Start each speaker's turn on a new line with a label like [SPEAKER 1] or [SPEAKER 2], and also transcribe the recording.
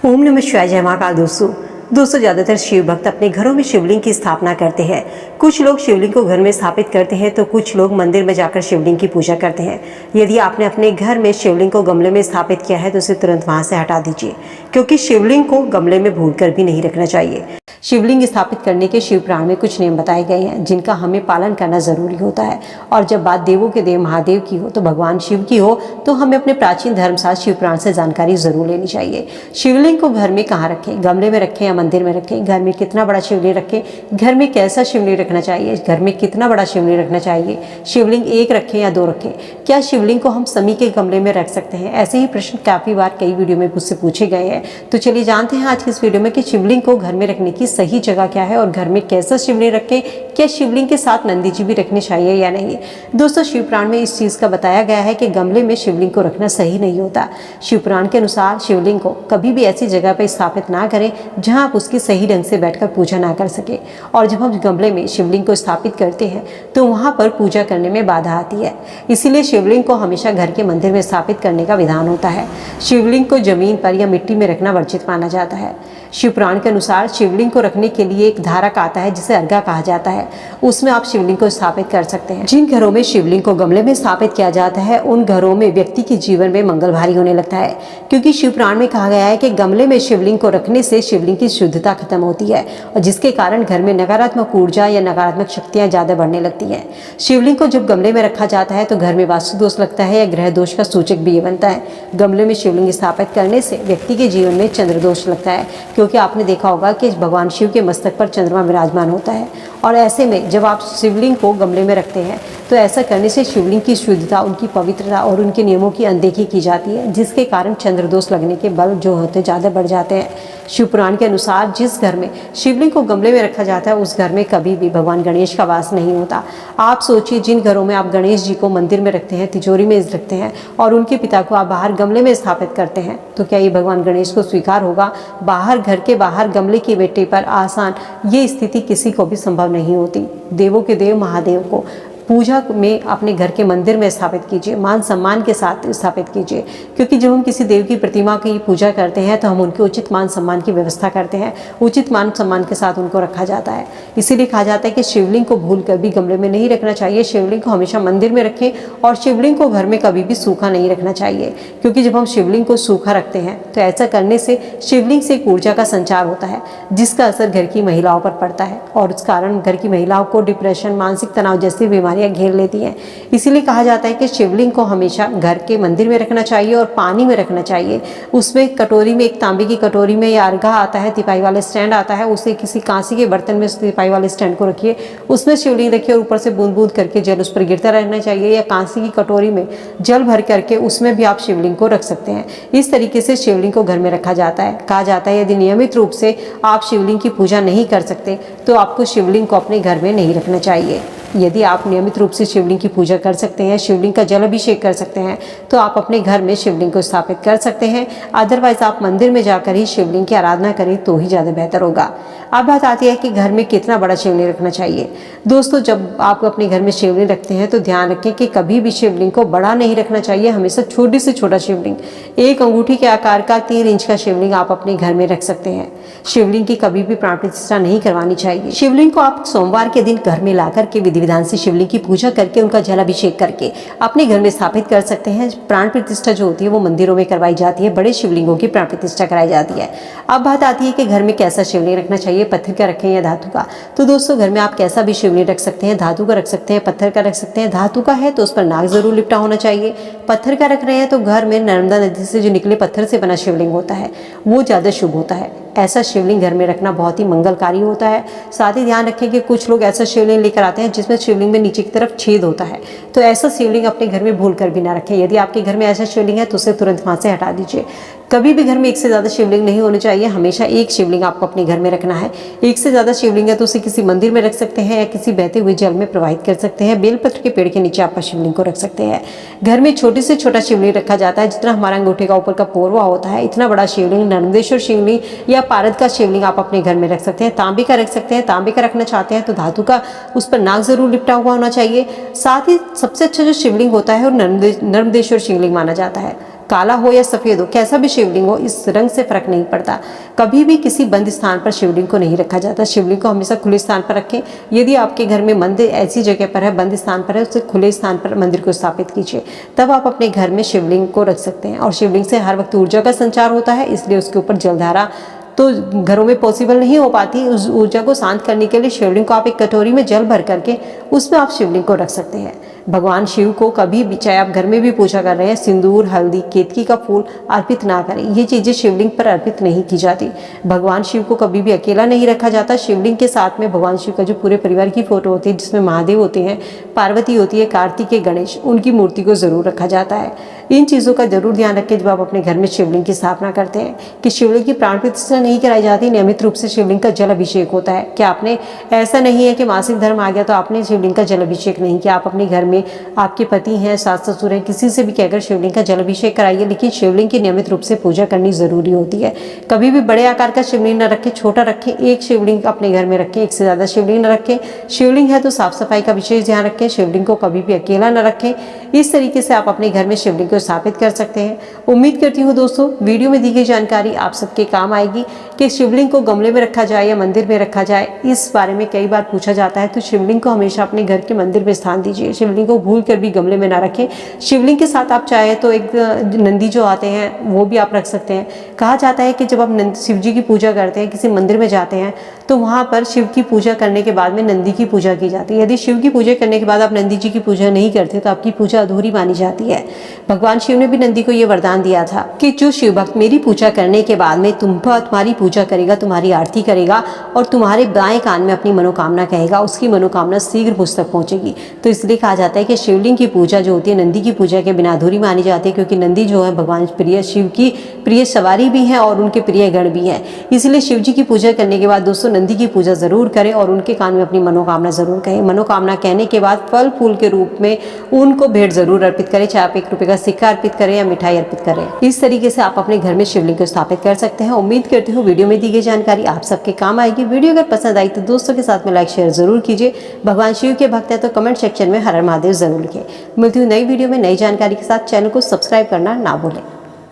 [SPEAKER 1] ओम नमः शिवाय। जय महाकाल। दोस्तों ज़्यादातर शिव भक्त अपने घरों में शिवलिंग की स्थापना करते हैं। कुछ लोग शिवलिंग को घर में स्थापित करते हैं तो कुछ लोग मंदिर में जाकर शिवलिंग की पूजा करते हैं। यदि आपने अपने घर में शिवलिंग को गमले में स्थापित किया है तो उसे तुरंत वहां से हटा दीजिए, क्योंकि शिवलिंग को गमले में भूलकर भी नहीं रखना चाहिए। शिवलिंग स्थापित करने के शिव पुराण में कुछ नियम बताए गए हैं जिनका हमें पालन करना जरूरी होता है। और जब बात देवों के देव महादेव की हो तो भगवान शिव की हो तो हमें अपने प्राचीन धर्मशास्त्र शिव पुराण से जानकारी जरूर लेनी चाहिए। शिवलिंग को घर में कहाँ रखें, गमले में रखें या मंदिर में रखें, घर में कितना बड़ा शिवलिंग रखें, घर में कैसा शिवलिंग रखना चाहिए, घर में कितना बड़ा शिवलिंग रखना चाहिए, शिवलिंग एक रखें या दो रखें, क्या शिवलिंग को हम समी के गमले में रख सकते हैं। ऐसे ही प्रश्न काफी बार कई वीडियो में मुझसे पूछे गए हैं। तो चलिए जानते हैं आज की इस वीडियो में कि शिवलिंग को घर में रखने की सही जगह क्या है और घर में कैसा शिवलिंग रखें, क्या शिवलिंग के साथ नंदी जी भी रखने चाहिए या नहीं। दोस्तों शिव पुराण में इस चीज का बताया गया है कि गमले में शिवलिंग को रखना सही नहीं होता। शिव पुराण के अनुसार शिवलिंग को कभी भी ऐसी जगह पर स्थापित ना करें जहां आप उसकी सही ढंग से बैठकर पूजा ना कर सके। और जब हम गमले में शिवलिंग को स्थापित करते हैं तो वहां पर पूजा करने में बाधा आती है। इसीलिए शिवलिंग को हमेशा घर के मंदिर में स्थापित करने का विधान होता है। शिवलिंग को जमीन पर या मिट्टी में रखना वर्जित माना जाता है। शिव पुराण के अनुसार शिवलिंग को रखने के लिए एक धारक आता है जिसे अर्घा कहा जाता है, उसमें आप शिवलिंग को स्थापित कर सकते हैं। जिन घरों में शिवलिंग को गमले में स्थापित किया जाता है उन घरों में व्यक्ति के जीवन में मंगल भारी होने लगता है, क्योंकि शिव पुराण में कहा गया है कि गमले में शिवलिंग को रखने से शिवलिंग की शुद्धता खत्म होती है और जिसके कारण घर में नकारात्मक ऊर्जा या नकारात्मक शक्तियां ज्यादा बढ़ने लगती हैं। शिवलिंग को जब गमले में रखा जाता है तो घर में वास्तु दोष लगता है या ग्रह दोष का सूचक भी ये बनता है। गमले में शिवलिंग स्थापित करने से व्यक्ति के जीवन में चंद्र दोष लगता है, क्योंकि आपने देखा होगा कि भगवान शिव के मस्तक पर चंद्रमा विराजमान होता है। और ऐसे में जब आप शिवलिंग को गमले में रखते हैं तो ऐसा करने से शिवलिंग की शुद्धता, उनकी पवित्रता और उनके नियमों की अनदेखी की जाती है, जिसके कारण चंद्र दोष लगने के बल जो होते ज़्यादा बढ़ जाते हैं। शिव पुराण के अनुसार जिस घर में शिवलिंग को गमले में रखा जाता है उस घर में कभी भी भगवान गणेश का वास नहीं होता। आप सोचिए, जिन घरों में आप गणेश जी को मंदिर में रखते हैं, तिजोरी में रखते हैं और उनके पिता को आप बाहर गमले में स्थापित करते हैं, तो क्या ये भगवान गणेश को स्वीकार होगा। बाहर, घर के बाहर गमले की बेटे पर आसान ये स्थिति किसी को भी संभव नहीं होती। देवों के देव महादेव को पूजा में अपने घर के मंदिर में स्थापित कीजिए, मान सम्मान के साथ स्थापित कीजिए, क्योंकि जब हम किसी देव की प्रतिमा की पूजा करते हैं तो हम उनके उचित मान सम्मान की व्यवस्था करते हैं, उचित मान सम्मान के साथ उनको रखा जाता है। इसीलिए कहा जाता है कि शिवलिंग को भूल कर भी गमले में नहीं रखना चाहिए, शिवलिंग को हमेशा मंदिर में रखें और शिवलिंग को घर में कभी भी सूखा नहीं रखना चाहिए, क्योंकि जब हम शिवलिंग को सूखा रखते हैं तो ऐसा करने से शिवलिंग से एक ऊर्जा का संचार होता है जिसका असर घर की महिलाओं पर पड़ता है और उस कारण घर की महिलाओं को डिप्रेशन, मानसिक तनाव जैसी बीमारियां घेर लेती हैं। इसीलिए कहा जाता है कि शिवलिंग को हमेशा घर के मंदिर में रखना चाहिए और पानी में रखना चाहिए। उसमें कटोरी में, एक तांबे की कटोरी में या अर्घा आता है, तिपाई वाले स्टैंड आता है, उसे किसी कांसी के बर्तन में उस तिपाई वाले स्टैंड को रखिए, उसमें शिवलिंग रखिए और ऊपर से बूंद बूंद करके जल उस पर गिरता रहना चाहिए। या कांसी की कटोरी में जल भर करके उसमें भी आप शिवलिंग को रख सकते हैं। इस तरीके से शिवलिंग को घर में रखा जाता है। कहा जाता है यदि नियमित रूप से आप शिवलिंग की पूजा नहीं कर सकते तो आपको शिवलिंग को अपने घर में नहीं रखना चाहिए। यदि आप नियमित रूप से शिवलिंग की पूजा कर सकते हैं, शिवलिंग का जल अभिषेक कर सकते हैं, तो आप अपने घर में शिवलिंग को स्थापित कर सकते हैं। अदरवाइज आप मंदिर में जाकर ही शिवलिंग की आराधना करें तो ही ज़्यादा बेहतर होगा। अब बात आती है कि घर में कितना बड़ा शिवलिंग रखना चाहिए। दोस्तों जब आप अपने घर में शिवलिंग रखते हैं तो ध्यान रखें कि कभी भी शिवलिंग को बड़ा नहीं रखना चाहिए, हमेशा छोटी से छोटा शिवलिंग, 1 अंगूठी के आकार का 3 इंच का शिवलिंग आप अपने घर में रख सकते हैं। शिवलिंग की कभी भी प्राण प्रतिष्ठा नहीं करवानी चाहिए। शिवलिंग को आप सोमवार के दिन घर में ला करके विधि विधान से शिवलिंग की पूजा करके उनका जलाभिषेक करके अपने घर में स्थापित कर सकते हैं। प्राण प्रतिष्ठा जो होती है वो मंदिरों में करवाई जाती है, बड़े शिवलिंगों की प्राण प्रतिष्ठा कराई जाती है। अब बात आती है कि घर में कैसा शिवलिंग रखना चाहिए, पत्थर का रखें या धातु का। तो दोस्तों घर में आप कैसा भी शिवलिंग रख सकते हैं, धातु का रख सकते हैं, पत्थर का रख सकते हैं। धातु का है तो उस पर नाग जरूर लिपटा होना चाहिए। पत्थर का रख रहे हैं तो घर में नर्मदा नदी से जो निकले पत्थर से बना शिवलिंग होता है वो ज़्यादा शुभ होता है। ऐसा शिवलिंग घर में रखना बहुत ही मंगलकारी होता है। साथ ही ध्यान रखें कि कुछ लोग ऐसा शिवलिंग लेकर आते हैं जिसमें शिवलिंग में नीचे की तरफ छेद होता है, तो ऐसा शिवलिंग अपने घर में भूल कर भी ना रखें। यदि आपके घर में ऐसा शिवलिंग है तो उसे तुरंत वहां से हटा दीजिए। कभी भी घर में एक से ज़्यादा शिवलिंग नहीं होने चाहिए, हमेशा एक शिवलिंग आपको अपने घर में रखना है। एक से ज़्यादा शिवलिंग है तो उसे किसी मंदिर में रख सकते हैं या किसी बहते हुए जल में प्रवाहित कर सकते हैं। बेलपत्र के पेड़ के नीचे आप शिवलिंग को रख सकते हैं। घर में छोटे से छोटा शिवलिंग रखा जाता है, जितना हमारा अंगूठे का ऊपर का पोरवा होता है इतना बड़ा शिवलिंग, नर्मदेश्वर शिवलिंग या पारद का शिवलिंग आप अपने घर में रख सकते हैं। तांबे का रख सकते हैं, तांबे का रखना चाहते हैं तो धातु का, उस पर नाग जरूर लिपटा हुआ होना चाहिए। साथ ही सबसे अच्छा जो शिवलिंग होता है वो नर्मदेश्वर शिवलिंग माना जाता है। काला हो या सफ़ेद हो, कैसा भी शिवलिंग हो, इस रंग से फर्क नहीं पड़ता। कभी भी किसी बंद स्थान पर शिवलिंग को नहीं रखा जाता। शिवलिंग को हमेशा खुले स्थान पर रखें। यदि आपके घर में मंदिर ऐसी जगह पर है, बंद स्थान पर है, उससे खुले स्थान पर मंदिर को स्थापित कीजिए, तब आप अपने घर में शिवलिंग को रख सकते हैं। और शिवलिंग से हर वक्त ऊर्जा का संचार होता है, इसलिए उसके ऊपर जलधारा तो घरों में पॉसिबल नहीं हो पाती। उस ऊर्जा को शांत करने के लिए शिवलिंग को आप एक कटोरी में जल भर करके उसमें आप शिवलिंग को रख सकते हैं। भगवान शिव को कभी भी, चाहे आप घर में भी पूजा कर रहे हैं, सिंदूर, हल्दी, केतकी का फूल अर्पित ना करें। ये चीज़ें शिवलिंग पर अर्पित नहीं की जाती। भगवान शिव को कभी भी अकेला नहीं रखा जाता। शिवलिंग के साथ में भगवान शिव का जो पूरे परिवार की फोटो होती है, जिसमें महादेव होते हैं, पार्वती होती है, कार्तिकेय, गणेश, उनकी मूर्ति को जरूर रखा जाता है। इन चीज़ों का जरूर ध्यान रखें जब आप अपने घर में शिवलिंग की स्थापना करते हैं कि शिवलिंग की प्राण प्रतिष्ठा नहीं कराई जाती, नियमित रूप से शिवलिंग का जल अभिषेक होता है। क्या आपने, ऐसा नहीं है कि मासिक धर्म आ गया तो आपने शिवलिंग का जल अभिषेक नहीं किया। आप अपने घर में आपके पति हैं, सास ससुर हैं, किसी से भी कहकर शिवलिंग का जल अभिषेक कराइए, लेकिन शिवलिंग की नियमित रूप से पूजा करनी जरूरी होती है। कभी भी बड़े आकार का शिवलिंग न रखें, छोटा रखें। एक शिवलिंग अपने घर में रखें, एक से ज़्यादा शिवलिंग न रखें। शिवलिंग है तो साफ सफाई का विशेष ध्यान रखें। शिवलिंग को कभी भी अकेला न रखें। इस तरीके से आप अपने घर में शिवलिंग को स्थापित कर सकते हैं। उम्मीद करती हूँ दोस्तों वीडियो में दी गई जानकारी आप सबके काम आएगी कि शिवलिंग को गमले में रखा जाए या मंदिर में रखा जाए। इस बारे में कई बार पूछा जाता है, तो शिवलिंग को हमेशा अपने घर के मंदिर में स्थान दीजिए। शिवलिंग को भूल कर भी गमले में ना रखें। शिवलिंग के साथ आप चाहे तो एक नंदी जो आते हैं वो भी आप रख सकते हैं। कहा जाता है कि जब आप शिव जी की पूजा करते हैं, किसी मंदिर में जाते हैं, तो वहाँ पर शिव की पूजा करने के बाद में नंदी की पूजा की जाती है। यदि शिव की पूजा करने के बाद आप नंदी जी की पूजा नहीं करते तो आपकी पूजा अधूरी मानी जाती है। भगवान शिव ने भी नंदी को ये वरदान दिया था कि जो शिव भक्त मेरी पूजा करने के बाद में तुम्हारी पूजा करेगा, तुम्हारी आरती करेगा और तुम्हारे दाएं कान में अपनी मनोकामना कहेगा, उसकी मनोकामना शीघ्र मुझ तक पहुंचेगी। तो इसलिए कहा जाता है कि शिवलिंग की पूजा जो होती है नंदी की पूजा के बिना अधूरी मानी जाती है, क्योंकि नंदी जो है भगवान प्रिय शिव की प्रिय सवारी भी है और उनके प्रिय गण भी है। इसलिए शिव जी की पूजा करने के बाद दोस्तों नंदी की पूजा जरूर करें और उनके कान में अपनी मनोकामना जरूर कहें। मनोकामना कहने के बाद फल फूल के रूप में उनको भेंट जरूर अर्पित करें, चाहे आप 1 रुपये का सिक्का अर्पित करें या मिठाई अर्पित करें। इस तरीके से आप अपने घर में शिवलिंग को स्थापित कर सकते हैं। उम्मीद करती हूँ वीडियो में दी गई जानकारी आप सबके काम आएगी। वीडियो अगर पसंद आई तो दोस्तों के साथ में लाइक शेयर जरूर कीजिए। भगवान शिव के भक्त हैं तो कमेंट सेक्शन में हर हर महादेव जरूर लिखें। मिलती हूँ नई वीडियो में नई जानकारी के साथ। चैनल को सब्सक्राइब करना ना भूलें।